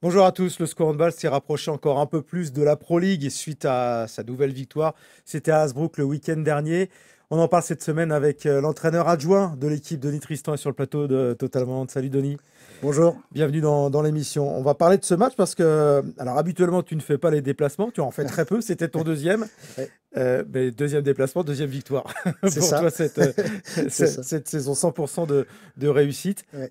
Bonjour à tous, le Score Handball s'est rapproché encore un peu plus de la Pro League suite à sa nouvelle victoire. C'était à Hasbrook le week-end dernier. On en parle cette semaine avec l'entraîneur adjoint de l'équipe, Denis Tristan, est sur le plateau de Totalement. Salut Denis, Bonjour. bienvenue dans l'émission. On va parler de ce match parce que, alors habituellement tu ne fais pas les déplacements, tu en fais très peu, c'était ton deuxième. Ouais, Mais deuxième déplacement, deuxième victoire c'est pour ça. toi C'est ça. cette saison 100% de réussite. Ouais.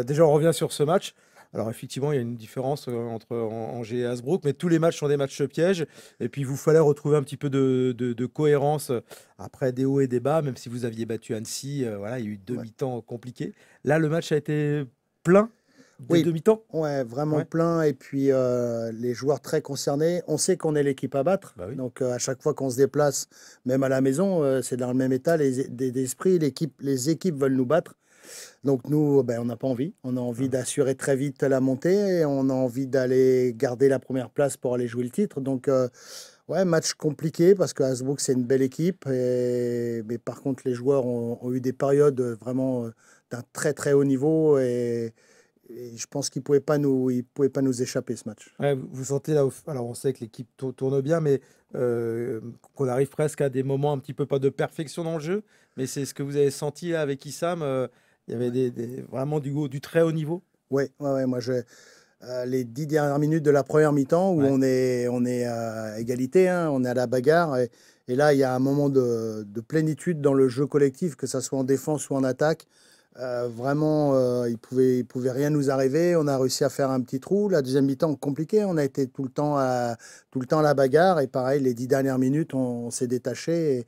Déjà on revient sur ce match. Alors effectivement, il y a une différence entre Angers et Hasbrook, mais tous les matchs sont des matchs pièges. Et puis, il vous fallait retrouver un petit peu de cohérence après des hauts et des bas, même si vous aviez battu Annecy. Voilà, il y a eu deux Ouais. mi-temps compliqués. Là, le match a été plein des Oui, deux mi-temps. ouais, vraiment Ouais, plein. Et puis les joueurs très concernés. On sait qu'on est l'équipe à battre. bah oui. Donc à chaque fois qu'on se déplace, même à la maison, c'est dans le même état d'esprit. Les équipes veulent nous battre. Donc nous, ben, on n'a pas envie. On a envie Ouais. d'assurer très vite la montée. Et on a envie d'aller garder la première place pour aller jouer le titre. Donc ouais, match compliqué parce que Hasbrook, c'est une belle équipe. Mais par contre, les joueurs ont eu des périodes vraiment d'un très très haut niveau. Et je pense qu'ils ne pouvaient pas nous échapper ce match. Ouais, vous sentez là, alors on sait que l'équipe tourne bien, mais qu'on arrive presque à des moments un petit peu pas de perfection dans le jeu. Mais c'est ce que vous avez senti là, avec Issam. Il y avait Ouais, vraiment du très haut niveau. ouais, ouais, ouais, moi, les 10 dernières minutes de la première mi-temps où Ouais. on est à égalité, hein, on est à la bagarre. Et là, il y a un moment de plénitude dans le jeu collectif, que ce soit en défense ou en attaque. Vraiment, il pouvait rien nous arriver. On a réussi à faire un petit trou. La deuxième mi-temps, compliqué. On a été tout le temps à la bagarre. Et pareil, les 10 dernières minutes, on s'est détaché. Et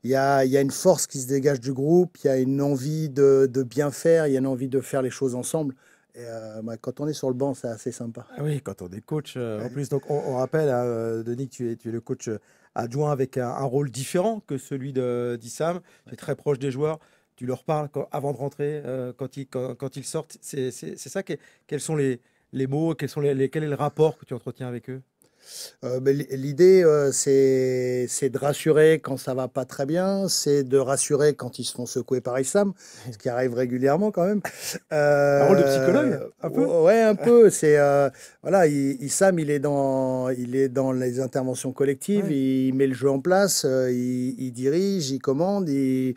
il y a une force qui se dégage du groupe. Il y a une envie de bien faire. Il y a une envie de faire les choses ensemble. Et bah, quand on est sur le banc, c'est assez sympa. Ah oui, quand on est coach en Ouais, plus. Donc on rappelle, hein, Denis, que tu es le coach adjoint avec un rôle différent que celui d'Issam. Tu es très proche des joueurs. Tu leur parles avant de rentrer, quand ils sortent. C'est ça. Quels sont les mots, quel est le rapport que tu entretiens avec eux? Mais l'idée, c'est de rassurer quand ça va pas très bien, c'est de rassurer quand ils se font secouer par Issam, ce qui arrive régulièrement quand même. Un rôle de psychologue, un peu? Ouais, un peu. Voilà, Issam, il est dans les interventions collectives, Ouais. il met le jeu en place, il dirige, il commande, il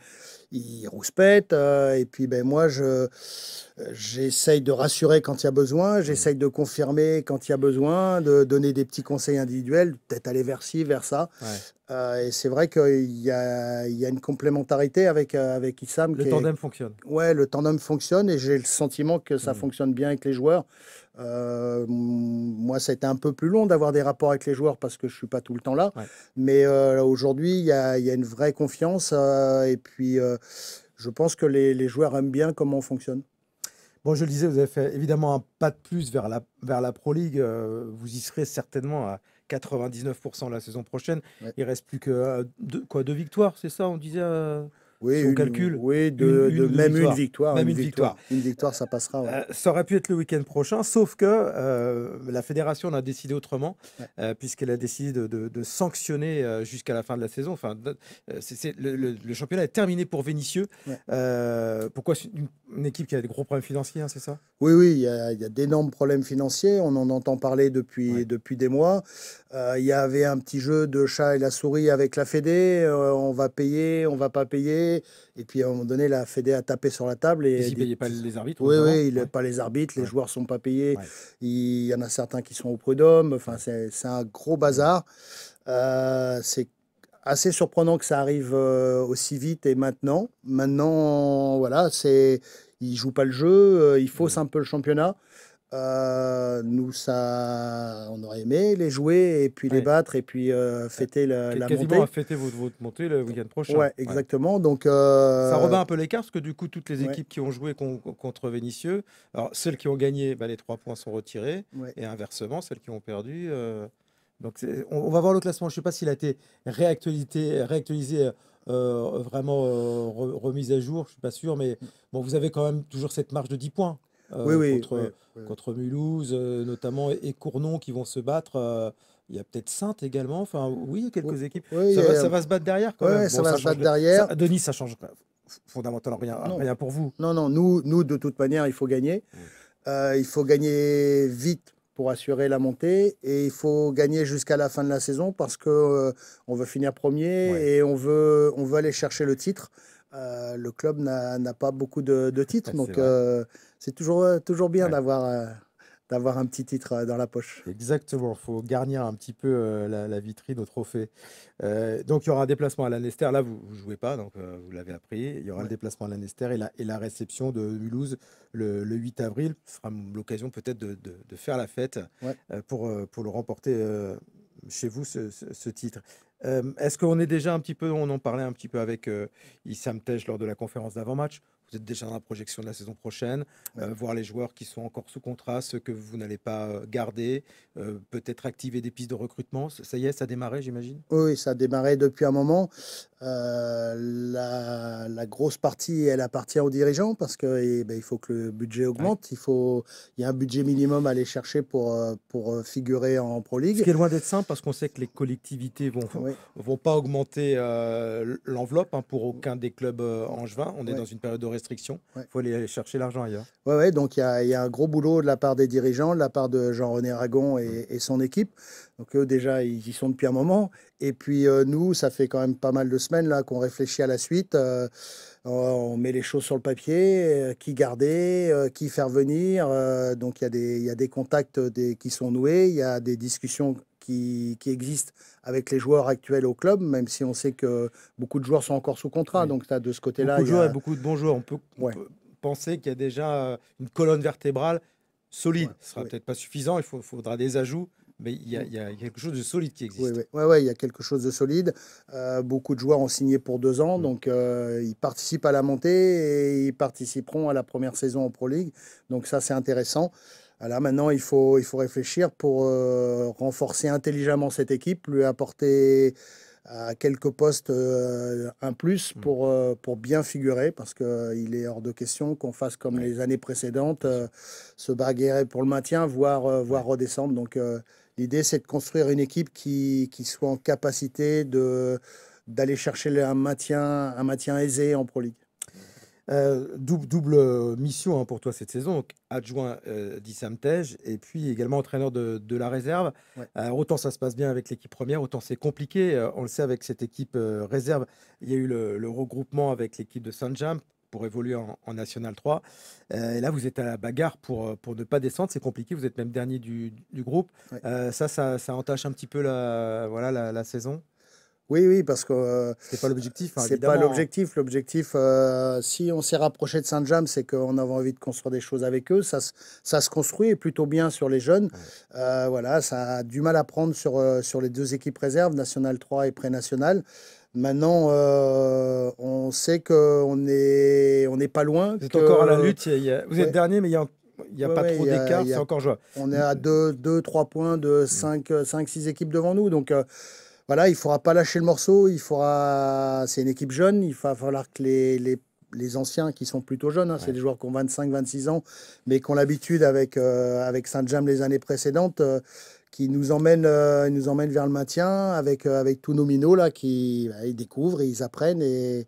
rouspète. Et puis ben moi, j'essaye de rassurer quand il y a besoin, Mhm. j'essaye de confirmer quand il y a besoin, de donner des petits conseils individuels, peut-être aller vers ci, vers ça. Ouais. Et c'est vrai qu'il y a une complémentarité avec Issam Le qui est. tandem fonctionne. Ouais, le tandem fonctionne et j'ai le sentiment que ça Mhm. fonctionne bien avec les joueurs. Moi, ça a été un peu plus long d'avoir des rapports avec les joueurs parce que je suis pas tout le temps là. Ouais. Mais aujourd'hui, il y a une vraie confiance. Et puis, je pense que les joueurs aiment bien comment on fonctionne. Bon, je le disais, vous avez fait évidemment un pas de plus vers la Pro League. Vous y serez certainement à 99% la saison prochaine. Ouais. Il reste plus que deux victoires, c'est ça, on disait, Oui, si on calcule, oui, une ou deux même victoires. Même une une victoire. victoire. Une victoire, ça passera. Ouais. Ça aurait pu être le week-end prochain, sauf que la fédération en a décidé autrement, Ouais. puisqu'elle a décidé de sanctionner jusqu'à la fin de la saison. Enfin, le championnat est terminé pour Vénissieux. Ouais. Pourquoi une équipe qui a des gros problèmes financiers, hein, c'est ça? Oui, oui, il y a d'énormes problèmes financiers. On en entend parler Ouais. depuis des mois. Il y avait un petit jeu de chat et la souris avec la Fédé. On va payer, on va pas payer. Et puis à un moment donné, la Fédé a tapé sur la table et Ils a ne dit, payaient pas les arbitres, oui, notamment. oui, Ouais, pas les arbitres, les ouais, joueurs sont pas payés. ouais, Il y en a certains qui sont au prud'homme. Enfin, ouais. c'est un gros Mm. bazar. C'est assez surprenant que ça arrive aussi vite et maintenant. Maintenant, voilà, ils jouent pas le jeu, ils faussent Mm. un peu le championnat. Nous, on aurait aimé les jouer et puis les Ouais. battre et puis Euh, fêter la Quasiment à montée. fêter votre montée le week-end prochain. Ouais, Ouais. exactement. Donc, Ça rebat un peu l'écart parce que du coup, toutes les ouais, équipes qui ont joué contre Vénissieux, alors celles qui ont gagné, bah, les 3 points sont retirés, ouais. et inversement, celles qui ont perdu. Donc on va voir le classement. Je ne sais pas s'il a été réactualisé, vraiment remis à jour, je ne suis pas sûr, mais bon, vous avez quand même toujours cette marge de 10 points Oui, oui, oui, oui. contre Mulhouse, notamment, et Cournon qui vont se battre. Il y a peut-être Saintes également. Enfin, oui, il y a Oui, quelques équipes. oui, Ça va se battre derrière quand même. ouais, ça Bon, va ça se battre change. derrière. Denis, ça change fondamentalement Non, rien pour vous. non, non, nous, de toute manière, il faut gagner. Mm. Il faut gagner vite pour assurer la montée. Et il faut gagner jusqu'à la fin de la saison parce que on veut finir premier Ouais. et on veut aller chercher le titre. Le club n'a pas beaucoup de titres, Ouais, c'est donc vrai. c'est toujours bien Ouais. d'avoir un petit titre dans la poche. Exactement, il faut garnir un petit peu la vitrine au trophée. Donc il y aura un déplacement à Lanester. Là, vous ne jouez pas, donc vous l'avez appris. Il y aura le Ouais. déplacement à Lanester et la réception de Mulhouse le 8 avril. Ce sera l'occasion peut-être de faire la fête Ouais. pour le remporter chez vous, ce titre. Est-ce qu'on est déjà un petit peu, on en parlait un petit peu avec Issam Tej lors de la conférence d'avant-match. Vous êtes déjà dans la projection de la saison prochaine, Ouais. voir les joueurs qui sont encore sous contrat, ceux que vous n'allez pas garder, peut-être activer des pistes de recrutement. Ça y est, ça a démarré, j'imagine? Oui, ça a démarré depuis un moment. La grosse partie, elle appartient aux dirigeants parce que ben, il faut que le budget Ouais. augmente. Il y a un budget minimum à aller chercher pour figurer en Pro Ce League. qui est loin d'être simple parce qu'on sait que les collectivités Oui, vont pas augmenter l'enveloppe hein, pour aucun des clubs angevins. On est dans ouais, une période de restriction. ouais. Il faut aller chercher l'argent ailleurs. Ouais, ouais, donc il y a un gros boulot de la part des dirigeants, de la part de Jean-René Aragon Mm. et son équipe. Donc eux, déjà, ils y sont depuis un moment. Et puis nous, ça fait quand même pas mal de semaines là qu'on réfléchit à la suite. On met les choses sur le papier, qui garder, qui faire venir. Donc il y a des contacts qui sont noués, il y a des discussions qui existent avec les joueurs actuels au club, même si on sait que beaucoup de joueurs sont encore sous contrat. Oui. Donc là, de ce côté-là, Beaucoup il de y joueurs et a... beaucoup de bons joueurs. On Ouais, peut penser qu'il y a déjà une colonne vertébrale ouais, solide. Ce sera ouais. peut-être pas suffisant, faudra des ajouts, mais Mm. il y a quelque chose de solide qui Oui, existe. oui, ouais, ouais, il y a quelque chose de solide. Beaucoup de joueurs ont signé pour 2 ans, Mm. donc ils participent à la montée et ils participeront à la première saison en Pro League. Donc ça, c'est intéressant. Là, maintenant, il faut réfléchir pour renforcer intelligemment cette équipe, lui apporter à quelques postes un plus Mm. pour bien figurer, parce qu'il est hors de question qu'on fasse comme Ouais, les années précédentes, bien sûr. se bagarrer pour le maintien, voire Ouais. redescendre. Donc l'idée, c'est de construire une équipe qui soit en capacité d'aller chercher un maintien aisé en Pro League. Double mission hein, pour toi cette saison, donc adjoint d'Issam Tej et puis également entraîneur de la réserve. Ouais. Autant ça se passe bien avec l'équipe première, autant c'est compliqué. On le sait avec cette équipe réserve, il y a eu le regroupement avec l'équipe de Saint-James pour évoluer en National 3. Et là, vous êtes à la bagarre pour ne pas descendre. C'est compliqué, vous êtes même dernier du groupe. Ouais. Ça entache un petit peu la saison. Oui, oui, parce que C'était pas l'objectif, hein, c'est pas évidemment. Hein. l'objectif. L'objectif, si on s'est rapproché de Saint-James, c'est qu'on avait envie de construire des choses avec eux. Ça se construit et plutôt bien sur les jeunes. Ouais. Voilà, ça a du mal à prendre sur les deux équipes réserves, National 3 et Pré-National. Maintenant, on sait on n'est pas loin. Vous êtes encore à la Que, lutte. Vous êtes ouais, dernier, mais il y a ouais, pas ouais, trop d'écart. C'est encore jouable. on est à 2, 3 points de Mm. 5, 6 équipes devant nous. Donc, voilà, il ne faudra pas lâcher le morceau. C'est une équipe jeune. Il va falloir que les anciens, qui sont plutôt jeunes, hein, c'est Ouais. des joueurs qui ont 25, 26 ans, mais qui ont l'habitude avec Saint-James les années précédentes, qui nous emmènent vers le maintien avec tous nos minots là, ils découvrent, et ils apprennent. Et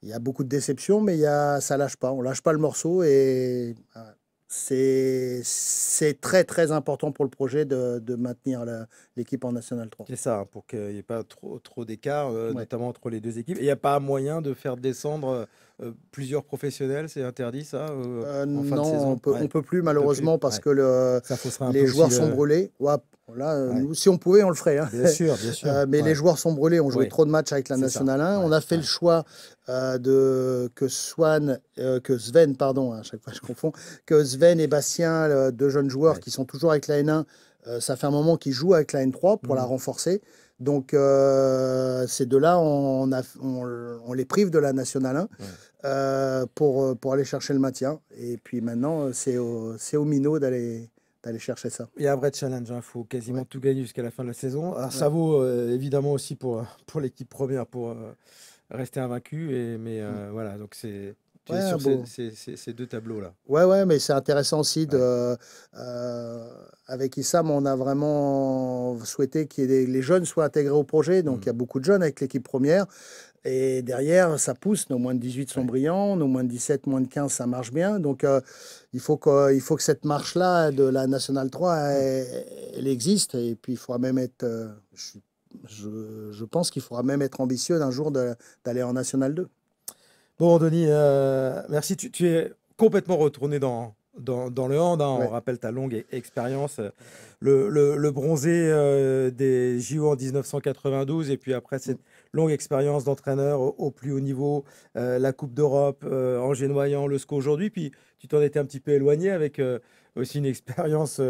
il y a beaucoup de déceptions, mais ça lâche pas. On lâche pas le morceau et c'est très très important pour le projet de maintenir l'équipe en National 3. C'est ça, hein, pour qu'il n'y ait pas trop d'écart, Ouais. notamment entre les deux équipes. Et il n'y a pas moyen de faire descendre plusieurs professionnels. C'est interdit, ça, en fin de Non, saison. on Ouais, peut plus on peut plus. malheureusement parce Ouais. que Ça fausserait un peu les aussi joueurs sont le. brûlés. Ouais, là, Ouais. nous, si on pouvait, on le ferait, hein. Bien sûr. Mais les Ouais. joueurs sont brûlés, ont joué Ouais. trop de matchs avec la C'est ça. National 1. Ouais. On a fait le Ouais. choix que Sven, pardon, à chaque fois je confonds, que Sven et Bastien, deux jeunes joueurs Ouais. qui sont toujours avec la N1, ça fait un moment qu'ils jouent avec la N3 pour la Mhm. renforcer. Donc ces deux-là, on les prive de la National 1 Ouais. pour aller chercher le maintien. Et puis maintenant, c'est aux minots d'aller chercher ça. Il y a un vrai challenge. Il faut Ouais, quasiment tout gagner jusqu'à la fin de la saison. Alors, ouais. ça vaut évidemment aussi pour l'équipe première, pour rester invaincu. Mais Mm. voilà, donc tu es Ouais, sur bon. ces deux tableaux-là. Ouais, ouais, mais c'est intéressant aussi Ouais. avec Issam, on a vraiment souhaité que les jeunes soient intégrés au projet. Donc, il y a Mhm. beaucoup de jeunes avec l'équipe première. Et derrière, ça pousse. Nos moins de 18 sont brillants, nos moins de 17, moins de 15, ça marche bien. Donc, il faut que cette marche-là de la Nationale 3, elle existe. Et puis, il faudra même être, je pense qu'il faudra même être ambitieux d'un jour d'aller en Nationale 2. Bon, Denis, merci. Tu es complètement retourné dans le hand, hein. On Ouais. rappelle ta longue expérience. Le bronzé des JO en 1992, et puis après cette longue expérience d'entraîneur au plus haut niveau, la Coupe d'Europe en génoyant le SCO aujourd'hui. Puis tu t'en étais un petit peu éloigné avec aussi une expérience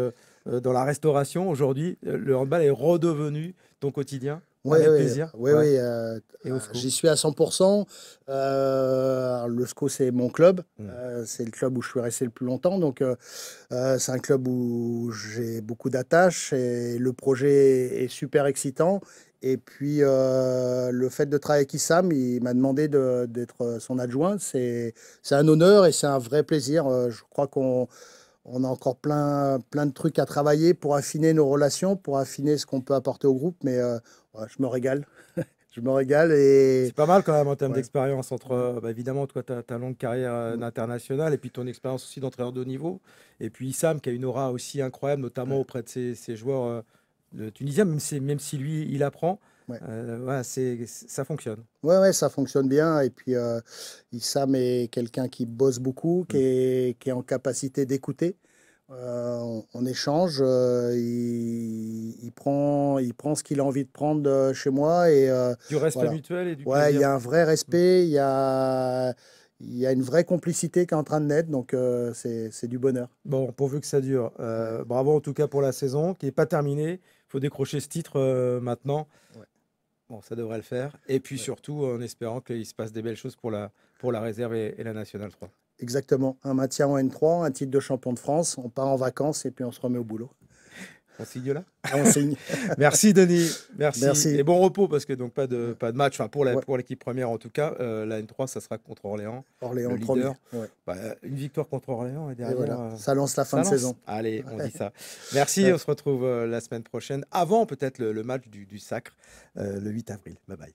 dans la restauration. Aujourd'hui, le handball est redevenu ton quotidien. Oui, Avec oui, plaisir. oui, Ouais. oui, Et au SCO. j'y suis à 100%. Le SCO, c'est mon club. Mm. C'est le club où je suis resté le plus longtemps. Donc, c'est un club où j'ai beaucoup d'attaches et le projet est super excitant. Et puis, le fait de travailler avec Issam, il m'a demandé d'être son adjoint. C'est un honneur et c'est un vrai plaisir. Je crois qu'on a encore plein de trucs à travailler pour affiner nos relations, pour affiner ce qu'on peut apporter au groupe. Mais ouais, je me régale. Je me régale et C'est pas mal quand même en termes ouais. d'expérience entre, bah, évidemment, toi, ta longue carrière d'international et puis ton expérience aussi d'entraîneur de haut niveau. Et puis Issam qui a une aura aussi incroyable, notamment Ouais. auprès de ses joueurs tunisiens, même si lui, il apprend. Ouais. Voilà, ça fonctionne. Ouais, ouais, ça fonctionne bien. Et puis, Issam est quelqu'un qui bosse beaucoup, Mm. qui est en capacité d'écouter. On échange, il prend ce qu'il a envie de prendre chez moi. Et Du respect voilà. mutuel et du Ouais, il y plaisir. a un vrai respect, il y a une vraie complicité qui est en train de naître. Donc, c'est du bonheur. Bon, pourvu que ça dure. Ouais. Bravo en tout cas pour la saison qui n'est pas terminée. Il faut décrocher ce titre maintenant. Ouais. Bon, ça devrait le faire. Et puis Ouais. surtout en espérant qu'il se passe des belles choses pour la réserve et la Nationale 3. Exactement. Un maintien en N3, un titre de champion de France. On part en vacances et puis on se remet au boulot. On signe là? On signe. Merci Denis, merci. Et Merci. bon repos parce que donc pas de match, enfin Ouais. pour l'équipe première en tout cas. La N3, ça sera contre Orléans, le Orléans premier. leader. Ouais. Bah, une victoire contre Orléans et Et derrière, voilà. Ça lance la fin ça de lance. saison. Allez, on dit ça. Merci, Ouais. on se retrouve la semaine prochaine, avant peut-être le match du Sacre, le 8 avril. Bye bye.